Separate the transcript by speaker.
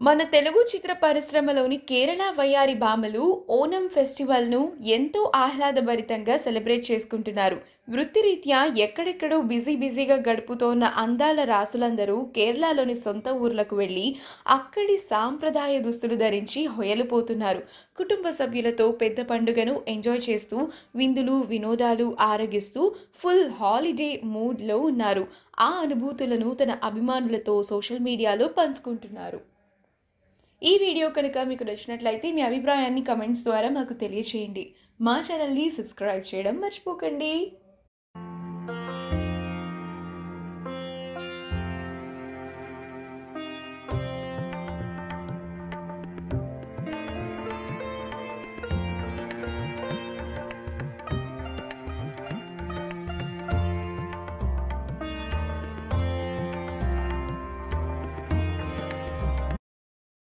Speaker 1: మన తెలుగు చిత్ర పరిశ్రమలోని కేరళ వయ్యారి భామలు ఓనం ఫెస్టివల్‌ను ఎంతో ఆహ్లాదభరితంగా సెలబ్రేట్ చేసుకుంటున్నారు. వృత్తిరీత్యా ఎక్కడెక్కడో బిజీగా గడుపుతోన్న అందాల రాసులందరూ కేరళలోని సొంత ఊర్లకు వెళ్లి అక్కడి సాంప్రదాయ దుస్తులు ధరించి హొయలుపోతున్నారు. కుటుంబ సభ్యులతో పెద్ద పండుగను ఎంజాయ్ చేస్తూ విందులు, వినోదాలు ఆరగిస్తూ ఫుల్ హాలిడే మూడ్‌లో ఉన్నారు. ఆ అనుభూతులను తన అభిమానులతో సోషల్ మీడియాలో పంచుకుంటున్నారు. ఈ వీడియో కనుక మీకు నచ్చినట్లయితే మీ అభిప్రాయాన్ని కామెంట్స్ ద్వారా మాకు తెలియచేయండి. మా ఛానల్‌ని సబ్స్క్రైబ్ చేయడం మర్చిపోకండి.